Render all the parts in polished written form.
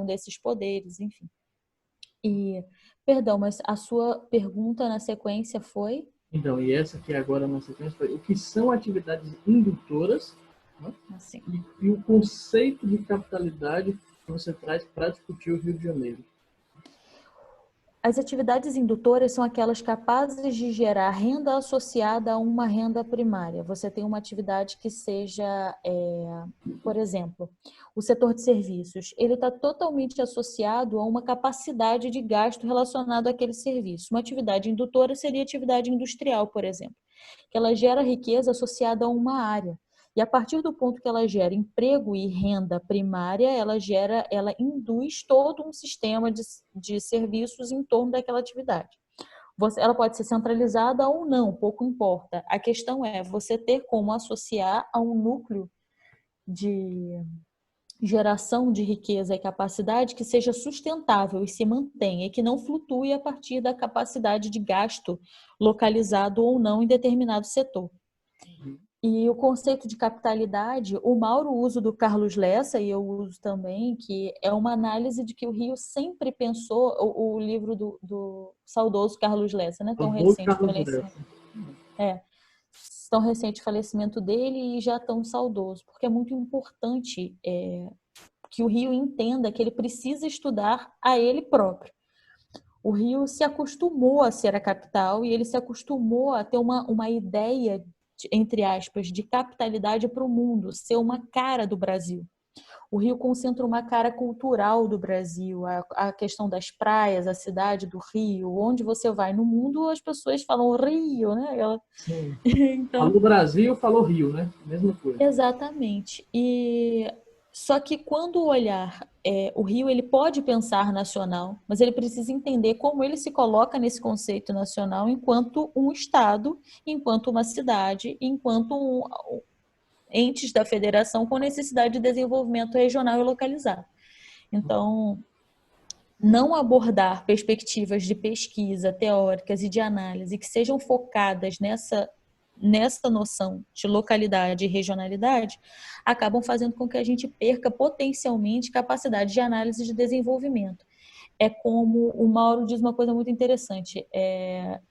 desses poderes, enfim. E, perdão, mas a sua pergunta na sequência foi? Então, e essa aqui agora na sequência foi o que são atividades indutoras, né? Assim. E o conceito de capitalidade que você traz para discutir o Rio de Janeiro. As atividades indutoras são aquelas capazes de gerar renda associada a uma renda primária. Você tem uma atividade que seja, por exemplo, o setor de serviços. Ele está totalmente associado a uma capacidade de gasto relacionada àquele serviço. Uma atividade indutora seria atividade industrial, por exemplo, que ela gera riqueza associada a uma área. E a partir do ponto que ela gera emprego e renda primária, ela induz todo um sistema de serviços em torno daquela atividade. Ela pode ser centralizada ou não, pouco importa. A questão é você ter como associar a um núcleo de geração de riqueza e capacidade que seja sustentável e se mantenha, e que não flutue a partir da capacidade de gasto localizado ou não em determinado setor. E o conceito de capitalidade, o Mauro usa do Carlos Lessa, e eu uso também, que é uma análise de que o Rio sempre pensou, o livro do saudoso Carlos Lessa, né? Tão recente o falecimento. Tão recente o falecimento dele e já tão saudoso, porque é muito importante que o Rio entenda que ele precisa estudar a ele próprio. O Rio se acostumou a ser a capital e ele se acostumou a ter uma ideia, entre aspas, de capitalidade para o mundo, ser uma cara do Brasil. O Rio concentra uma cara cultural do Brasil, a questão das praias, a cidade do Rio, onde você vai no mundo, as pessoas falam Rio, né? Sim. Então, Falou Brasil, falou Rio, né? Mesma coisa. exatamente. E só que quando o olhar o Rio, ele pode pensar nacional, mas ele precisa entender como ele se coloca nesse conceito nacional enquanto um estado, enquanto uma cidade, enquanto entes da federação com necessidade de desenvolvimento regional e localizado. Então, não abordar perspectivas de pesquisa teóricas e de análise que sejam focadas nessa noção de localidade e regionalidade, acabam fazendo com que a gente perca potencialmente capacidade de análise de desenvolvimento. É como o Mauro diz uma coisa muito interessante,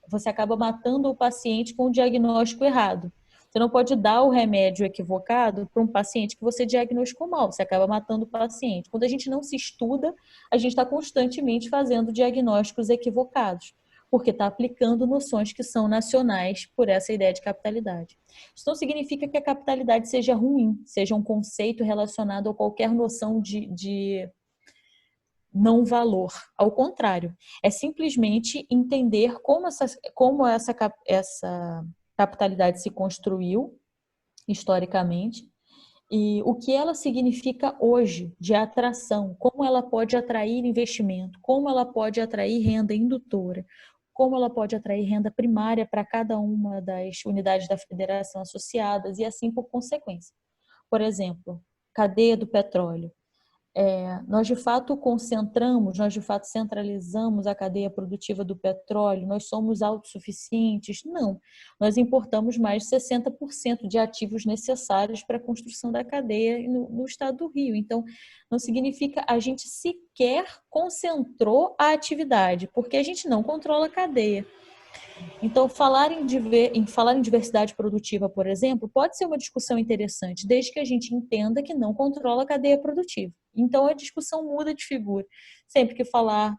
você acaba matando o paciente com o diagnóstico errado. Você não pode dar o remédio equivocado para um paciente que você diagnosticou mal, você acaba matando o paciente. Quando a gente não se estuda, a gente está constantemente fazendo diagnósticos equivocados, porque está aplicando noções que são nacionais por essa ideia de capitalidade. Isso não significa que a capitalidade seja ruim, seja um conceito relacionado a qualquer noção de não valor. Ao contrário, é simplesmente entender como essa capitalidade se construiu historicamente e o que ela significa hoje de atração, como ela pode atrair investimento, como ela pode atrair renda indutora, como ela pode atrair renda primária para cada uma das unidades da federação associadas e assim por consequência. Por exemplo, cadeia do petróleo. Nós de fato concentramos, nós de fato centralizamos a cadeia produtiva do petróleo, nós somos autossuficientes? Não, nós importamos mais de 60% de ativos necessários para a construção da cadeia no estado do Rio. Então, não significa a gente sequer concentrou a atividade, porque a gente não controla a cadeia. Então, falar em diversidade produtiva, por exemplo, pode ser uma discussão interessante, desde que a gente entenda que não controla a cadeia produtiva. Então, a discussão muda de figura. Sempre que falar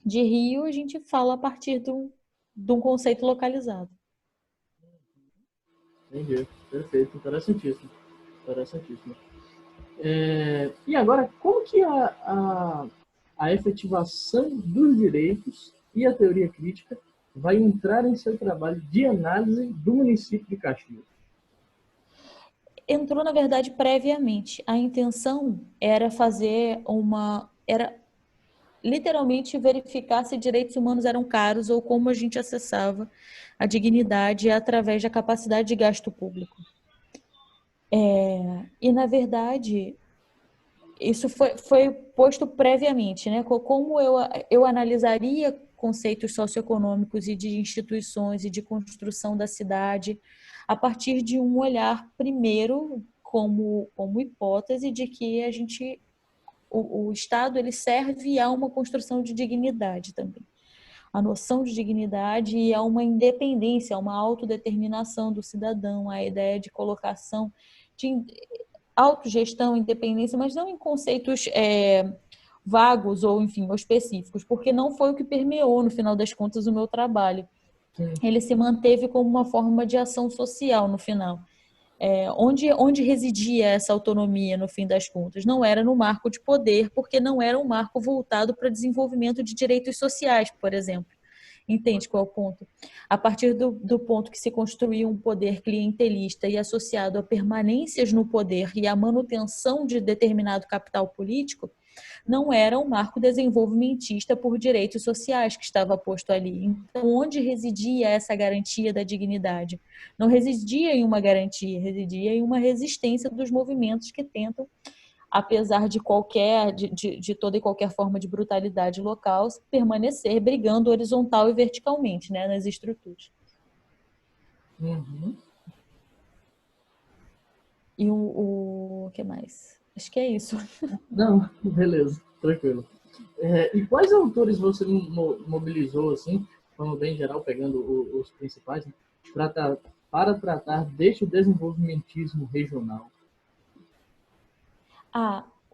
de Rio, a gente fala a partir de um conceito localizado. Entendi. Perfeito. Interessantíssimo. Interessantíssimo. E agora, como que a efetivação dos direitos e a teoria crítica vai entrar em seu trabalho de análise do município de Caxias? Entrou, na verdade, previamente. A intenção era era literalmente verificar se direitos humanos eram caros ou como a gente acessava a dignidade através da capacidade de gasto público. E, na verdade, isso foi posto previamente, né? Como eu analisaria conceitos socioeconômicos e de instituições e de construção da cidade a partir de um olhar, primeiro, como hipótese de que a gente o Estado ele serve a uma construção de dignidade também. A noção de dignidade e a uma independência, a uma autodeterminação do cidadão, a ideia de colocação de autogestão, independência, mas não em conceitos vagos ou, enfim, ou específicos, porque não foi o que permeou, no final das contas, o meu trabalho. Sim. Ele se manteve como uma forma de ação social no final. Onde residia essa autonomia, no fim das contas? Não era no marco de poder, porque não era um marco voltado para desenvolvimento de direitos sociais, por exemplo. Entende qual é o ponto? A partir do ponto que se construiu um poder clientelista e associado a permanências no poder e a manutenção de determinado capital político, não era um marco desenvolvimentista por direitos sociais que estava posto ali. Então, onde residia essa garantia da dignidade? Não residia em uma garantia, residia em uma resistência dos movimentos que tentam, apesar de toda e qualquer forma de brutalidade local, permanecer brigando horizontal e verticalmente, né, nas estruturas. Uhum. E o que mais? Acho que é isso. Não, beleza, tranquilo. E quais autores você mobilizou, assim, de forma bem geral, pegando os principais, né, para tratar deste desenvolvimentismo regional?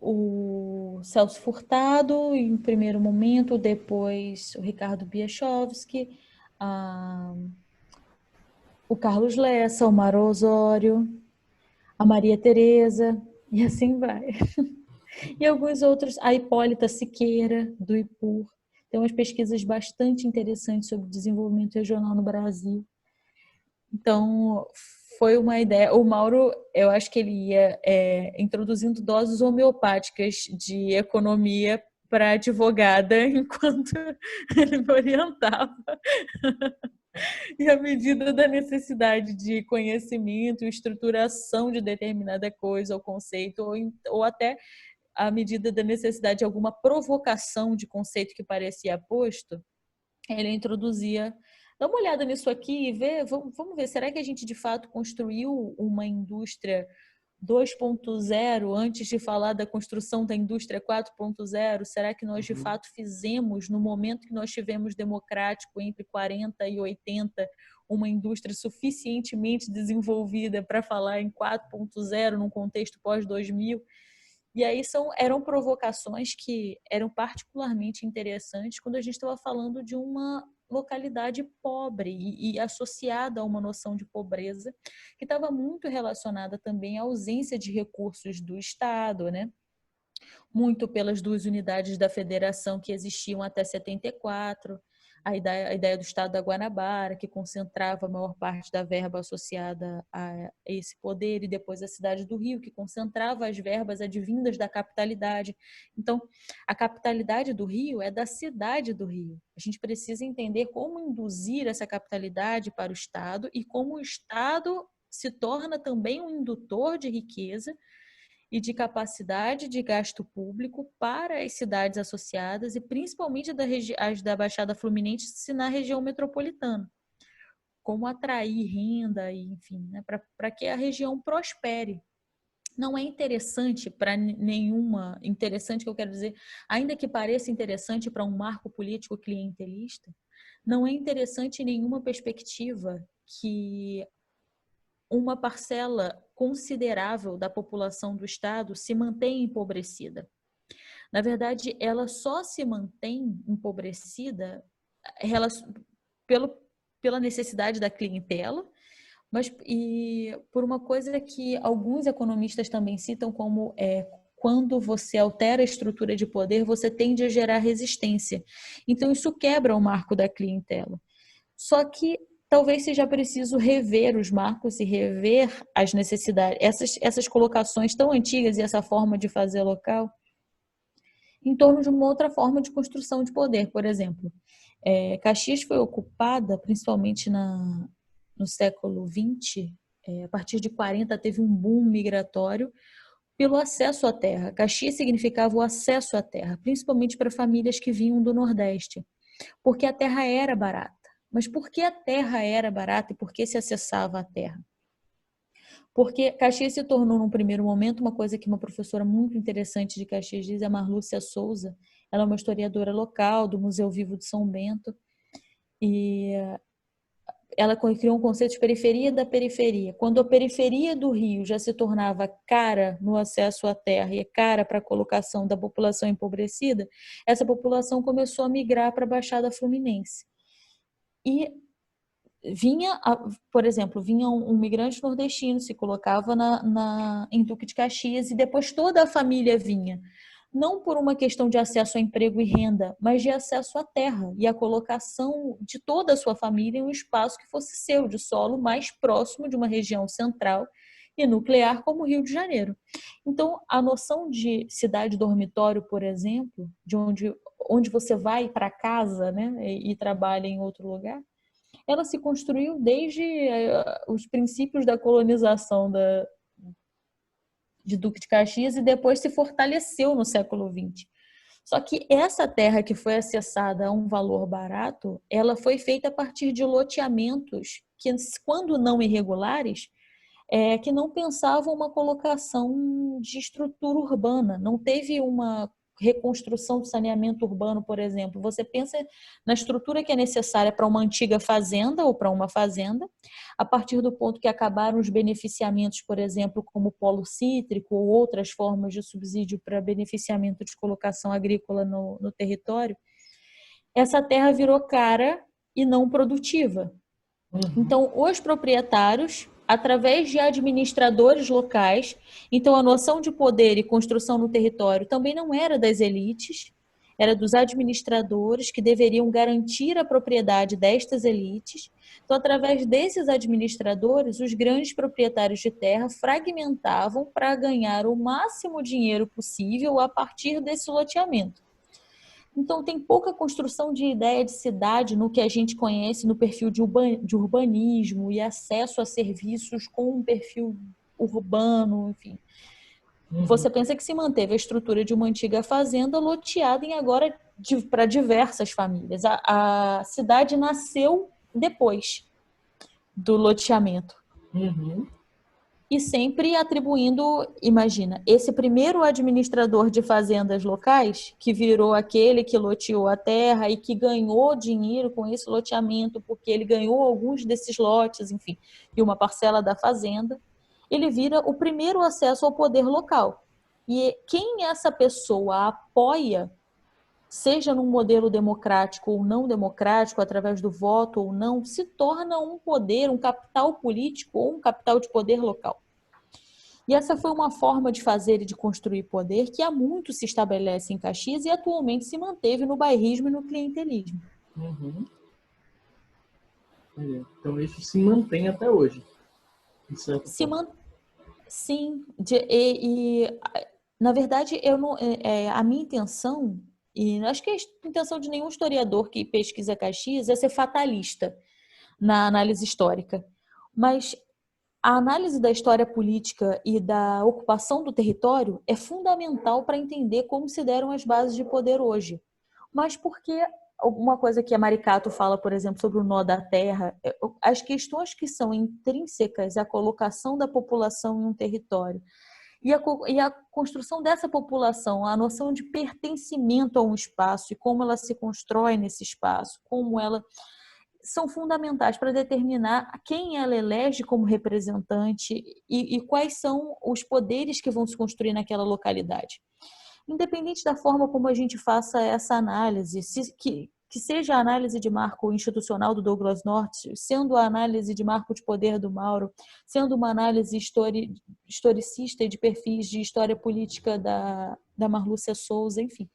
O Celso Furtado, em primeiro momento, depois o Ricardo Biechowski, o Carlos Lessa, o Maro Osório, a Maria Tereza, e assim vai. E alguns outros, a Hipólita Siqueira, do IPUR. Tem umas pesquisas bastante interessantes sobre desenvolvimento regional no Brasil. Então, foi uma ideia. O Mauro, eu acho que ele ia introduzindo doses homeopáticas de economia para advogada enquanto ele me orientava. E à medida da necessidade de conhecimento, estruturação de determinada coisa ou conceito, ou até à medida da necessidade de alguma provocação de conceito que parecia posto, ele introduzia. Dá uma olhada nisso aqui e vê, vamos ver, será que a gente de fato construiu uma indústria 2.0 antes de falar da construção da indústria 4.0? Será que nós de fato fizemos, no momento que nós tivemos democrático entre 40 e 80, uma indústria suficientemente desenvolvida para falar em 4.0 num contexto pós-2000? E aí eram provocações que eram particularmente interessantes quando a gente estava falando de uma localidade pobre e associada a uma noção de pobreza que estava muito relacionada também à ausência de recursos do Estado, né? Muito pelas duas unidades da federação que existiam até 74, a ideia do Estado da Guanabara, que concentrava a maior parte da verba associada a esse poder, e depois a cidade do Rio, que concentrava as verbas advindas da capitalidade. Então, a capitalidade do Rio é da cidade do Rio. A gente precisa entender como induzir essa capitalidade para o Estado e como o Estado se torna também um indutor de riqueza e de capacidade de gasto público para as cidades associadas e principalmente as da Baixada Fluminense na região metropolitana. Como atrair renda, e, enfim, né, para que a região prospere. Não é interessante para nenhuma, interessante que eu quero dizer, ainda que pareça interessante para um marco político clientelista, não é interessante em nenhuma perspectiva que uma parcela considerável da população do Estado se mantém empobrecida. Na verdade, ela só se mantém empobrecida pela necessidade da clientela, mas por uma coisa que alguns economistas também citam como quando você altera a estrutura de poder, você tende a gerar resistência. Então, isso quebra o marco da clientela. Só que talvez seja preciso rever os marcos e rever as necessidades, essas colocações tão antigas e essa forma de fazer local, em torno de uma outra forma de construção de poder. Por exemplo, Caxias foi ocupada, principalmente no século XX, a partir de 40 teve um boom migratório pelo acesso à terra. Caxias significava o acesso à terra, principalmente para famílias que vinham do Nordeste, porque a terra era barata. Mas por que a terra era barata e por que se acessava a terra? Porque Caxias se tornou, num primeiro momento, uma coisa que uma professora muito interessante de Caxias diz, a Marlúcia Souza. Ela é uma historiadora local do Museu Vivo de São Bento. E ela criou um conceito de periferia da periferia. Quando a periferia do Rio já se tornava cara no acesso à terra e cara para a colocação da população empobrecida, essa população começou a migrar para a Baixada Fluminense. E vinha, por exemplo, vinha um migrante nordestino, se colocava em Duque de Caxias e depois toda a família vinha. Não por uma questão de acesso a emprego e renda, mas de acesso à terra e a colocação de toda a sua família em um espaço que fosse seu, de solo mais próximo de uma região central e nuclear como o Rio de Janeiro. Então, a noção de cidade dormitório, por exemplo, de onde você vai para casa, né, e trabalha em outro lugar, ela se construiu desde os princípios da colonização de Duque de Caxias e depois se fortaleceu no século XX. Só que essa terra que foi acessada a um valor barato, ela foi feita a partir de loteamentos que, quando não irregulares, que não pensavam uma colocação de estrutura urbana. Não teve uma reconstrução do saneamento urbano, por exemplo. Você pensa na estrutura que é necessária para uma antiga fazenda ou para uma fazenda, a partir do ponto que acabaram os beneficiamentos, por exemplo, como polo cítrico ou outras formas de subsídio para beneficiamento de colocação agrícola no território, essa terra virou cara e não produtiva. Então, os proprietários, através de administradores locais, então a noção de poder e construção no território também não era das elites, era dos administradores que deveriam garantir a propriedade destas elites. Então, através desses administradores, os grandes proprietários de terra fragmentavam para ganhar o máximo dinheiro possível a partir desse loteamento. Então, tem pouca construção de ideia de cidade no que a gente conhece no perfil de urbanismo e acesso a serviços com um perfil urbano, enfim. Você pensa que se manteve a estrutura de uma antiga fazenda loteada em agora para diversas famílias. A cidade nasceu depois do loteamento. E sempre atribuindo, imagina, esse primeiro administrador de fazendas locais, que virou aquele que loteou a terra e que ganhou dinheiro com esse loteamento, porque ele ganhou alguns desses lotes, enfim, e uma parcela da fazenda, ele vira o primeiro acesso ao poder local. E quem essa pessoa apoia, seja num modelo democrático ou não democrático, através do voto ou não, se torna um poder, um capital político ou um capital de poder local. E essa foi uma forma de fazer e de construir poder que há muito se estabelece em Caxias e atualmente se manteve no bairrismo e no clientelismo. Então isso se mantém até hoje. Sim. Na verdade, a minha intenção, e acho que a intenção de nenhum historiador que pesquisa Caxias é ser fatalista na análise histórica. Mas a análise da história política e da ocupação do território é fundamental para entender como se deram as bases de poder hoje. Mas porque uma coisa que a Maricato fala, por exemplo, sobre o nó da terra, as questões que são intrínsecas à colocação da população em um território e a construção dessa população, a noção de pertencimento a um espaço e como ela se constrói nesse espaço, como ela são fundamentais para determinar quem ela elege como representante e quais são os poderes que vão se construir naquela localidade. Independente da forma como a gente faça essa análise, que seja a análise de marco institucional do Douglas North, sendo a análise de marco de poder do Mauro, sendo uma análise historicista e de perfis de história política da Marlúcia Souza, enfim.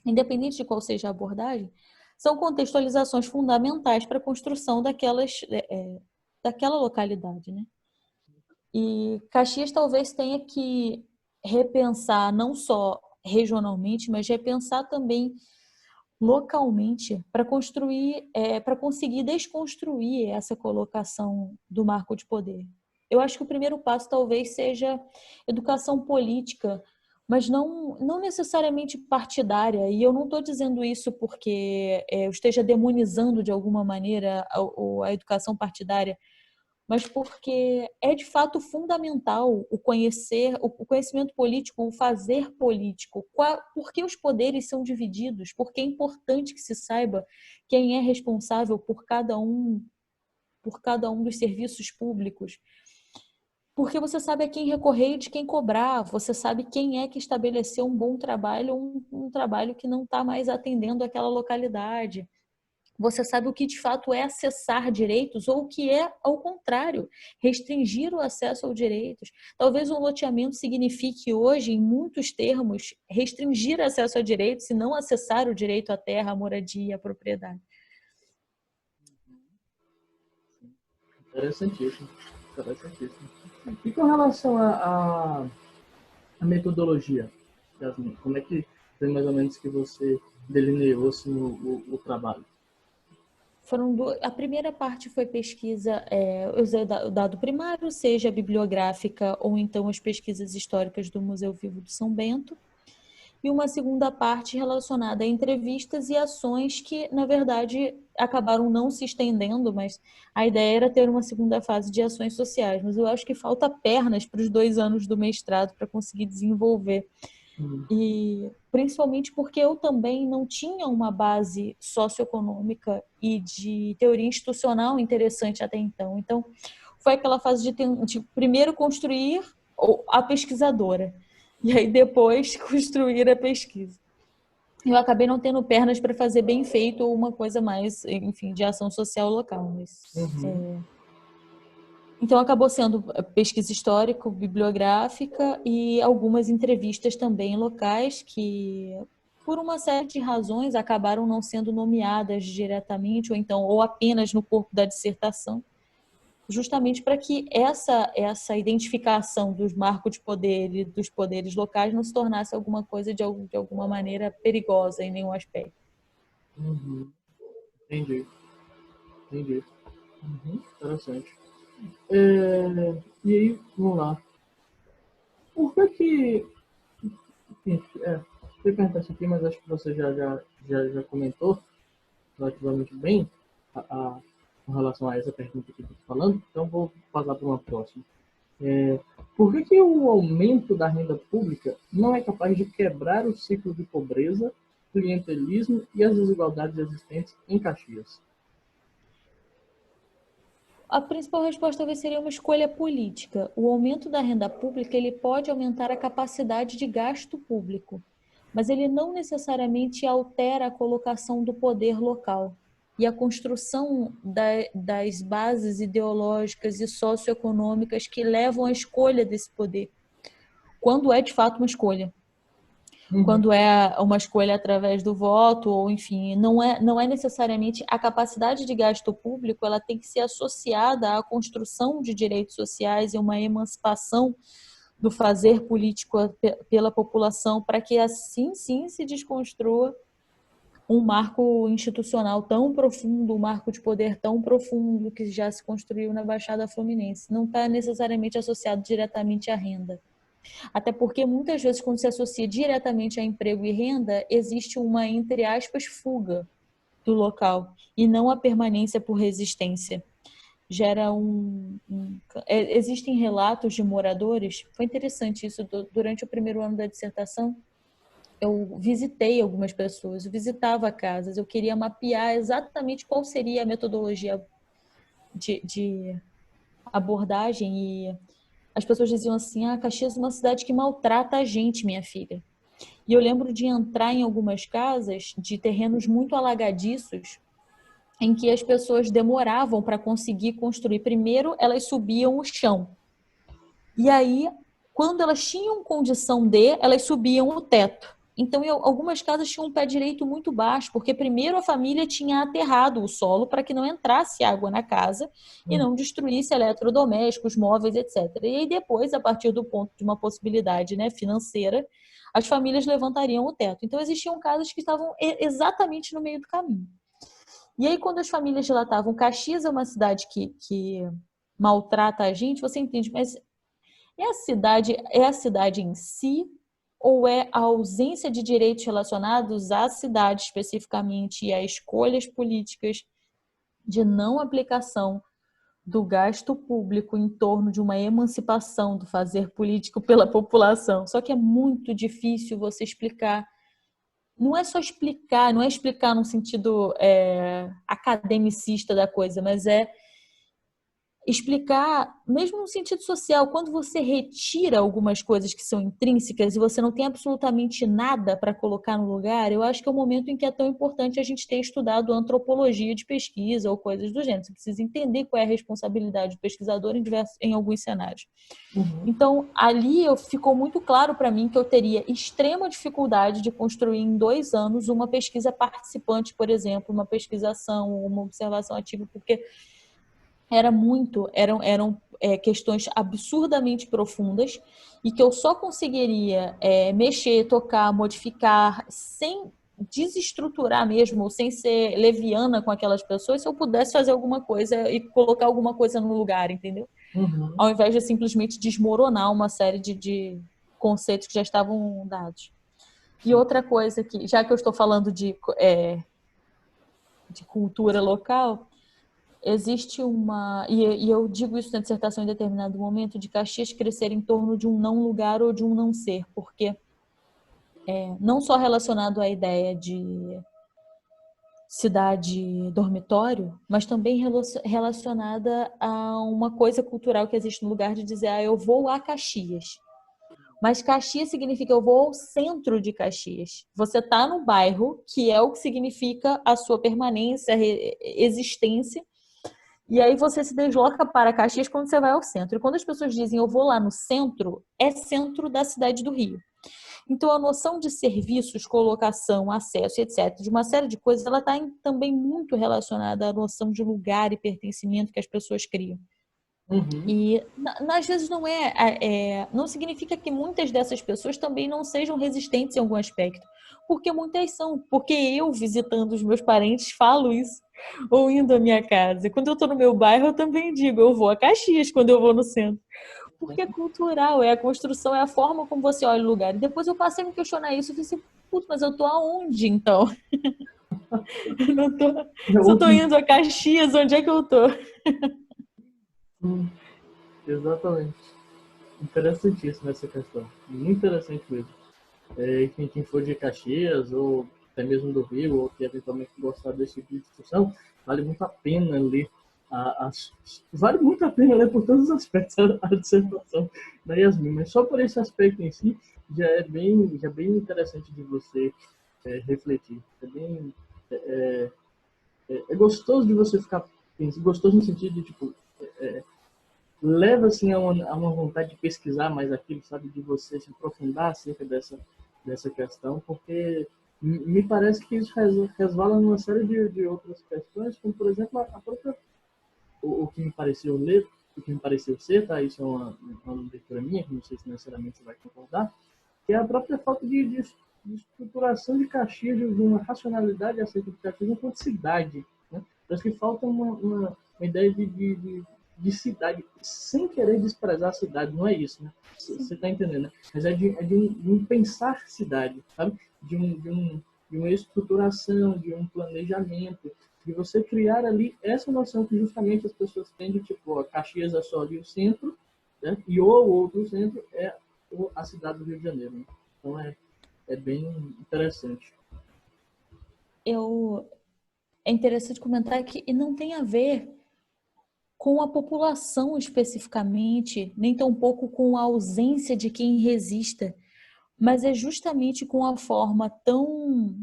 Independente de qual seja a abordagem, são contextualizações fundamentais para a construção daquela localidade, né? E Caxias talvez tenha que repensar não só regionalmente, mas repensar também localmente para construir, para conseguir desconstruir essa colocação do marco de poder. Eu acho que o primeiro passo talvez seja educação política, mas não necessariamente partidária. E eu não estou dizendo isso porque eu esteja demonizando de alguma maneira a educação partidária, mas porque é de fato fundamental o conhecimento político, o fazer político. Por que os poderes são divididos? Porque é importante que se saiba quem é responsável por cada um dos serviços públicos. Porque você sabe a quem recorrer e de quem cobrar, você sabe quem é que estabeleceu um bom trabalho, um trabalho que não está mais atendendo aquela localidade. Você sabe o que de fato é acessar direitos ou o que é, ao contrário, restringir o acesso aos direitos. Talvez um loteamento signifique hoje, em muitos termos, restringir acesso a direitos e não acessar o direito à terra, à moradia, à propriedade. Interessantíssimo. Interessantíssimo. E com relação à metodologia, Yasmin, como é que foi mais ou menos que você delineou assim, o trabalho? A primeira parte foi pesquisa, eu usei o dado primário, seja bibliográfica ou então as pesquisas históricas do Museu Vivo do São Bento. E uma segunda parte relacionada a entrevistas e ações que, na verdade, acabaram não se estendendo, mas a ideia era ter uma segunda fase de ações sociais. Mas eu acho que falta pernas para os 2 anos do mestrado para conseguir desenvolver. E principalmente porque eu também não tinha uma base socioeconômica e de teoria institucional interessante até então. Então, foi aquela fase de primeiro construir a pesquisadora e aí depois construir a pesquisa. Eu acabei não tendo pernas para fazer bem feito ou uma coisa mais, enfim, de ação social local. Então, acabou sendo pesquisa histórica, bibliográfica e algumas entrevistas também locais que, por uma série de razões, acabaram não sendo nomeadas diretamente ou apenas no corpo da dissertação, justamente para que essa identificação dos marcos de poder e dos poderes locais não se tornasse alguma coisa de alguma maneira perigosa em nenhum aspecto. Entendi. Entendi. Interessante. E aí, vamos lá. Por que enfim, eu ia perguntar isso aqui, mas acho que você já comentou relativamente bem com relação a essa pergunta que eu estou falando, então vou passar para uma próxima. Por que o aumento da renda pública não é capaz de quebrar o ciclo de pobreza, clientelismo e as desigualdades existentes em Caxias? A principal resposta talvez seria uma escolha política. O aumento da renda pública ele pode aumentar a capacidade de gasto público, mas ele não necessariamente altera a colocação do poder local e a construção das bases ideológicas e socioeconômicas que levam à escolha desse poder, quando é de fato uma escolha. Quando é uma escolha através do voto, ou enfim, não é necessariamente a capacidade de gasto público, ela tem que ser associada à construção de direitos sociais e uma emancipação do fazer político pela população, para que assim sim se desconstrua um marco institucional tão profundo, um marco de poder tão profundo que já se construiu na Baixada Fluminense. Não está necessariamente associado diretamente à renda. Até porque muitas vezes quando se associa diretamente a emprego e renda, existe uma, entre aspas, fuga do local e não a permanência por resistência. Gera existem relatos de moradores, foi interessante isso, durante o primeiro ano da dissertação, eu visitei algumas pessoas, eu visitava casas, eu queria mapear exatamente qual seria a metodologia de abordagem e as pessoas diziam assim, Caxias é uma cidade que maltrata a gente, minha filha. E eu lembro de entrar em algumas casas de terrenos muito alagadiços, em que as pessoas demoravam para conseguir construir. Primeiro, elas subiam o chão. E aí, quando elas tinham condição elas subiam o teto. Então, algumas casas tinham um pé direito muito baixo, porque primeiro a família tinha aterrado o solo para que não entrasse água na casa e não destruísse eletrodomésticos, móveis, etc. E aí depois, a partir do ponto de uma possibilidade, né, financeira, as famílias levantariam o teto. Então, existiam casas que estavam exatamente no meio do caminho. E aí, quando as famílias relatavam Caxias é uma cidade que maltrata a gente, você entende, mas é a cidade em si ou é a ausência de direitos relacionados à cidade especificamente e a escolhas políticas de não aplicação do gasto público em torno de uma emancipação do fazer político pela população. Só que é muito difícil você explicar. Não é só explicar, não é explicar no sentido academicista da coisa, mas é explicar, mesmo no sentido social, quando você retira algumas coisas que são intrínsecas e você não tem absolutamente nada para colocar no lugar, eu acho que é o momento em que é tão importante a gente ter estudado antropologia de pesquisa ou coisas do gênero. Você precisa entender qual é a responsabilidade do pesquisador em alguns cenários. Uhum. Então, ali ficou muito claro para mim que eu teria extrema dificuldade de construir em 2 anos uma pesquisa participante, por exemplo, uma pesquisação, uma observação ativa, porque eram questões absurdamente profundas e que eu só conseguiria mexer, tocar, modificar sem desestruturar mesmo, ou sem ser leviana com aquelas pessoas, se eu pudesse fazer alguma coisa e colocar alguma coisa no lugar, entendeu? Uhum. Ao invés de simplesmente desmoronar uma série de conceitos que já estavam dados. E outra coisa que, já que eu estou falando de cultura local, existe e eu digo isso na dissertação em determinado momento, de Caxias crescer em torno de um não lugar ou de um não ser, porque não só relacionado à ideia de cidade dormitório, mas também relacionada a uma coisa cultural que existe no lugar de dizer, eu vou a Caxias. Mas Caxias significa eu vou ao centro de Caxias. Você está no bairro, que é o que significa a sua permanência, existência. E aí você se desloca para Caxias quando você vai ao centro. E quando as pessoas dizem eu vou lá no centro, é centro da cidade do Rio. Então a noção de serviços, colocação, acesso, etc., de uma série de coisas, ela está também muito relacionada à noção de lugar e pertencimento que as pessoas criam. Uhum. E às vezes não significa que muitas dessas pessoas também não sejam resistentes em algum aspecto, porque muitas são, porque eu visitando os meus parentes falo isso, ou indo à minha casa. Quando eu estou no meu bairro, eu também digo, eu vou a Caxias quando eu vou no centro. Porque é cultural, é a construção, é a forma como você olha o lugar. E depois eu passei a me questionar isso, eu falei assim, putz, mas eu tô aonde então? Eu não tô, se eu tô indo a Caxias, onde é que eu tô? Exatamente. Interessantíssima essa questão. Muito interessante mesmo. Quem for de Caxias, ou até mesmo do Rio, ou que eventualmente gostar desse tipo de discussão, vale muito a pena ler. Vale muito a pena ler por todos os aspectos a dissertação da Yasmin, mas só por esse aspecto em si já é bem interessante de você refletir. É gostoso de você ficar gostoso no sentido de tipo leva assim a uma vontade de pesquisar mais aquilo, sabe, de você se aprofundar acerca dessa questão, porque me parece que isso resvala numa série de outras questões, como por exemplo a própria o que me pareceu ler, o que me pareceu ser, tá? Isso é uma leitura minha, que não sei se necessariamente você vai concordar, que é a própria falta de estruturação de Caxias, de uma racionalidade acerca de Caxias enquanto cidade. Né? Parece que falta uma ideia de cidade, sem querer desprezar a cidade, não é isso, né? Você está entendendo, né? Mas de um pensar cidade, sabe? De uma estruturação, de um planejamento, de você criar ali essa noção que justamente as pessoas têm de tipo, ó, Caxias é só ali o centro, né? E o outro centro é a cidade do Rio de Janeiro. Né? Então é bem interessante. É interessante comentar que não tem a ver com a população especificamente, nem tampouco com a ausência de quem resista, mas é justamente com a forma tão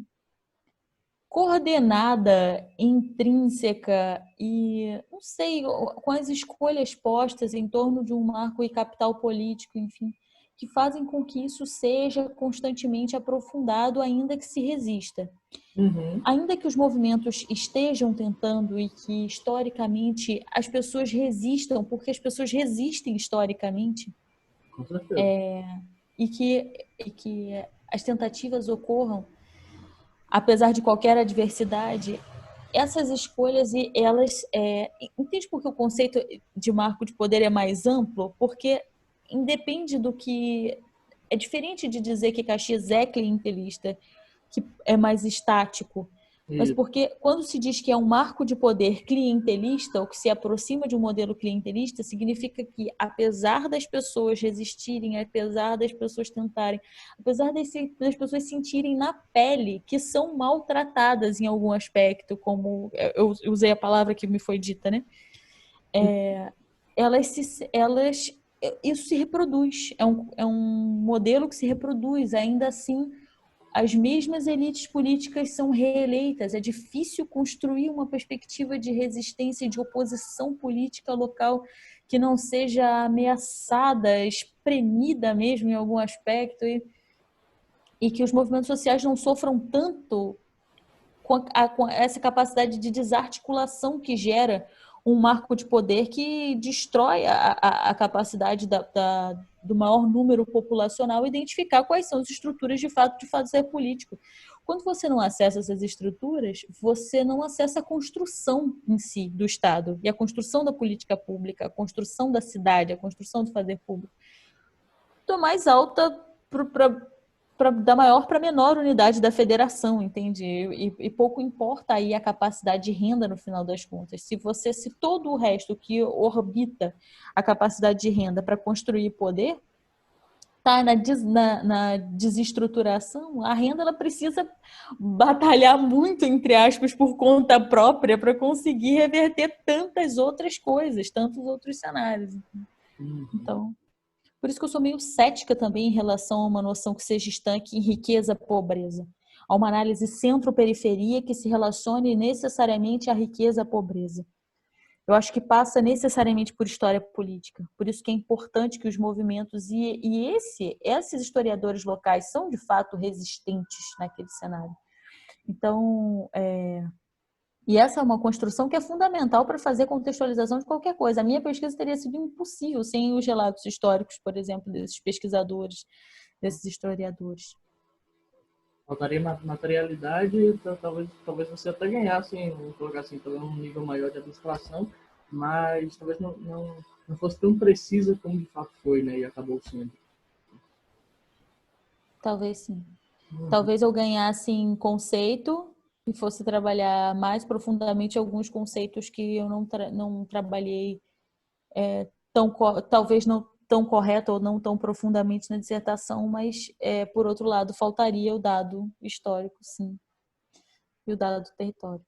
coordenada, intrínseca e, não sei, com as escolhas postas em torno de um marco e capital político, enfim, que fazem com que isso seja constantemente aprofundado, ainda que se resista. Uhum. Ainda que os movimentos estejam tentando e que historicamente as pessoas resistam, porque as pessoas resistem historicamente, Com certeza. e que as tentativas ocorram, apesar de qualquer adversidade, essas escolhas, elas entende por que o conceito de marco de poder é mais amplo? Porque independe do que é diferente de dizer que Caxias é clientelista, que é mais estático, Mas E, porque quando se diz que é um marco de poder clientelista, ou que se aproxima de um modelo clientelista, significa que, apesar das pessoas resistirem, apesar das pessoas tentarem, apesar das pessoas sentirem na pele que são maltratadas em algum aspecto, como eu usei a palavra que me foi dita, né? Elas isso se reproduz, é um modelo que se reproduz, ainda assim as mesmas elites políticas são reeleitas. É difícil construir uma perspectiva de resistência e de oposição política local que não seja ameaçada, espremida mesmo em algum aspecto, e que os movimentos sociais não sofram tanto com essa capacidade de desarticulação que gera um marco de poder que destrói a capacidade do maior número populacional identificar quais são as estruturas de fazer político. Quando você não acessa essas estruturas, você não acessa a construção em si do Estado e a construção da política pública, a construção da cidade, a construção do fazer público. Da mais alta da maior para a menor unidade da federação, entende? E pouco importa aí a capacidade de renda no final das contas. Se todo o resto que orbita a capacidade de renda para construir poder está na desestruturação, a renda ela precisa batalhar muito, entre aspas, por conta própria para conseguir reverter tantas outras coisas, tantos outros cenários. Então, por isso que eu sou meio cética também em relação a uma noção que seja estanque em riqueza-pobreza. A uma análise centro-periferia que se relacione necessariamente à riqueza-pobreza. Eu acho que passa necessariamente por história política. Por isso que é importante que os movimentos esses historiadores locais são de fato resistentes naquele cenário. Então, e essa é uma construção que é fundamental para fazer contextualização de qualquer coisa. A minha pesquisa teria sido impossível sem os relatos históricos, por exemplo, desses pesquisadores, desses historiadores. faltaria materialidade, então, talvez você até ganhasse, vamos colocar assim, talvez um nível maior de abstração, mas talvez não fosse tão precisa como de fato foi, né? E acabou sendo. Talvez sim. Talvez eu ganhasse em conceito e fosse trabalhar mais profundamente alguns conceitos que eu não trabalhei talvez não tão correto ou não tão profundamente na dissertação, mas, por outro lado, faltaria o dado histórico, sim, e o dado do território.